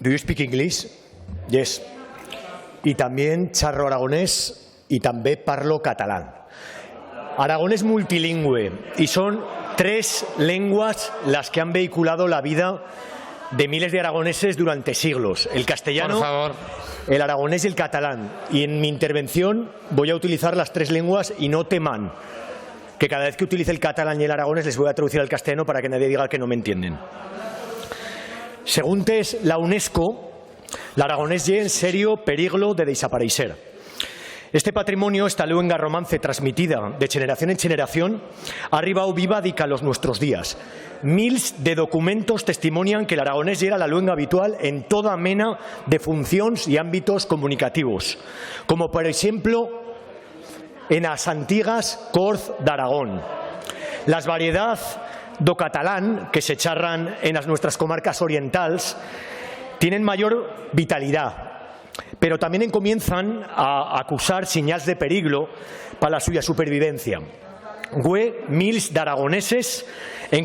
Do you speak English? Yes. Y también xarro aragonés y també parlo catalán. Aragón es multilingüe y son 3 lenguas las que han vehiculado la vida de miles de aragoneses durante siglos. El castellano, el aragonés y el catalán. Y en mi intervención voy a utilizar las 3 lenguas y no teman que cada vez que utilice el catalán y el aragonés les voy a traducir al castellano para que nadie diga que no me entienden. Según la UNESCO, l'aragonès ye en serio peligro de desaparecer. Este patrimonio, esta luenga romance transmitida de generación en generación, ha arribado viva dica los nuestros días. Mils de documentos testimonian que el aragonés era la luenga habitual en toda mena de funciones y ámbitos comunicativos, como por ejemplo en las antiguas Corts d'Aragón. Las variedades do catalán que se charran en las nuestras comarcas orientales tienen mayor vitalidad, pero también comienzan a acusar señales de peligro para la suya supervivencia. Mils de aragoneses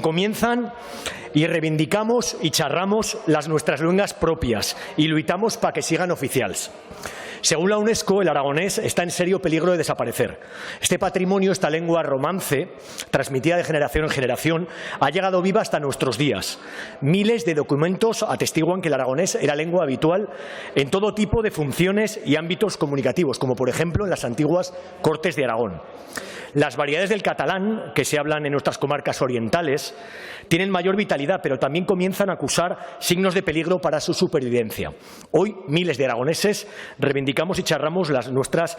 comienzan y reivindicamos y charramos las nuestras lenguas propias y luchamos para que sigan oficiales. Según la UNESCO, el aragonés está en serio peligro de desaparecer. Este patrimonio, esta lengua romance, transmitida de generación en generación, ha llegado viva hasta nuestros días. Miles de documentos atestiguan que el aragonés era lengua habitual en todo tipo de funciones y ámbitos comunicativos, como por ejemplo en las antiguas Cortes de Aragón. Las variedades del catalán, que se hablan en nuestras comarcas orientales, tienen mayor vitalidad, pero también comienzan a acusar signos de peligro para su supervivencia. Hoy, miles de aragoneses reivindicamos y charramos nuestras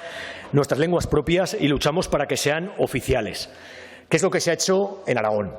lenguas propias y luchamos para que sean oficiales. ¿Qué es lo que se ha hecho en Aragón?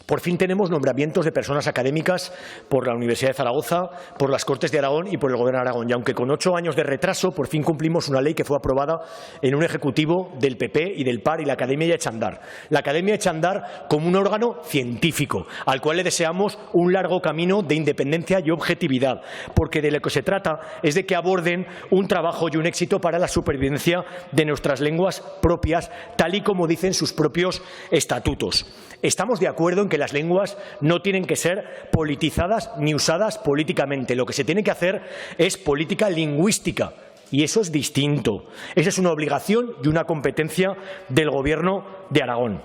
Por fin tenemos nombramientos de personas académicas por la Universidad de Zaragoza, por las Cortes de Aragón y por el Gobierno de Aragón. Y aunque con 8 años de retraso, por fin cumplimos una ley que fue aprobada en un ejecutivo del PP y del PAR y la Academia ya echa a andar. La Academia echa a andar como un órgano científico, al cual le deseamos un largo camino de independencia y objetividad, porque de lo que se trata es de que aborden un trabajo y un éxito para la supervivencia de nuestras lenguas propias, tal y como dicen sus propios estatutos. Estamos de acuerdo en que las lenguas no tienen que ser politizadas ni usadas políticamente. Lo que se tiene que hacer es política lingüística y eso es distinto. Esa es una obligación y una competencia del Gobierno de Aragón.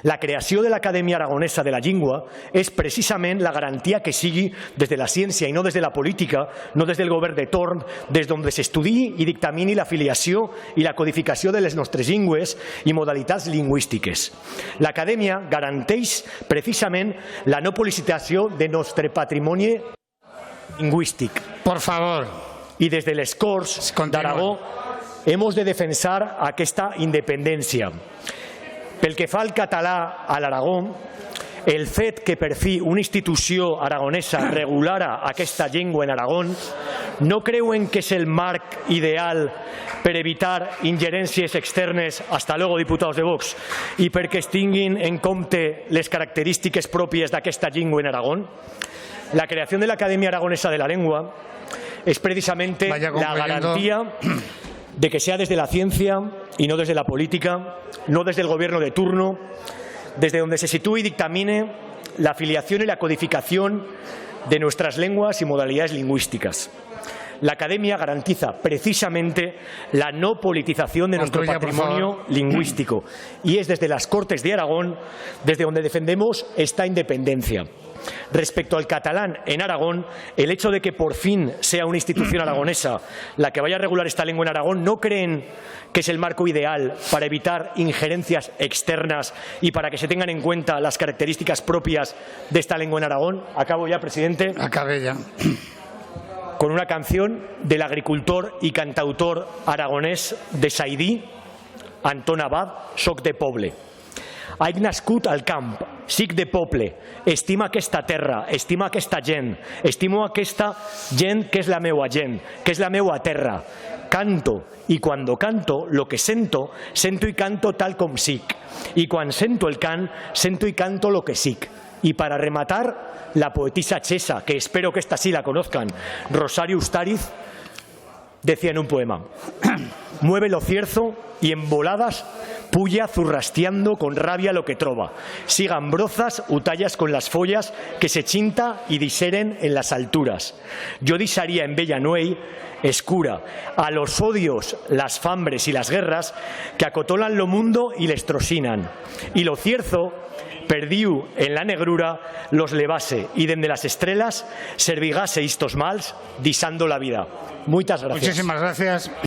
La creació de l'Acadèmia Aragonesa de la Llengua és precisament la garantia que sigui des de la ciència i no des de la política, no des del govern de torn, des d'on s'estudiï i dictamini la filiació i la codificació de les nostres llengües i modalitats lingüístiques. L'Acadèmia garanteix precisament la no politització de nostre patrimoni lingüístic. Por favor. I des de les Corts d'Aragó hemos de defensar aquesta independència. Pel que fa al català a l'Aragó, el fet que per fi una institució aragonesa regulara aquesta llengua en Aragón no creuen que és el marc ideal per evitar ingerències externes, hasta luego diputados de Vox, i perquè es tinguin en compte les característiques pròpies d'aquesta llengua en Aragón? La creación de la Academia Aragonesa de la Lengua es precisamente la garantía de que sea desde la ciencia y no desde la política, no desde el gobierno de turno, desde donde se sitúe y dictamine la afiliación y la codificación de nuestras lenguas y modalidades lingüísticas. La Academia garantiza precisamente la no politización de nuestro patrimonio lingüístico y es desde las Cortes de Aragón desde donde defendemos esta independencia. Respecto al catalán en Aragón, el hecho de que por fin sea una institución aragonesa la que vaya a regular esta lengua en Aragón, ¿no creen que es el marco ideal para evitar injerencias externas y para que se tengan en cuenta las características propias de esta lengua en Aragón? Acabo ya, presidente. Acabe ya. Con una canción del agricultor y cantautor aragonès de Saidí, Anton Abad, Soc de Poble. Haig nascut al camp, sic de poble, estima aquesta terra, estima aquesta gent, estimo aquesta gent que és la meua gent, que és la meua terra. Canto, y cuando canto, lo que sento, sento y canto tal com sic. Y quan sento el cant, sento y canto lo que sic. Y para rematar, la poetisa chesa, que espero que esta sí la conozcan, Rosario Ustariz, decía en un poema: mueve lo cierzo y en voladas puya zurrastiando con rabia lo que trova. Sigan brozas, utallas con las follas que se chinta y diseren en las alturas. Yo disaría en bella nuey, escura, a los odios, las fambres y las guerras que acotolan lo mundo y les trosinan. Y lo cierzo, perdiu en la negrura los levase y dende las estrellas servigase estos mals disando la vida. Muchas gracias. Muchísimas gracias.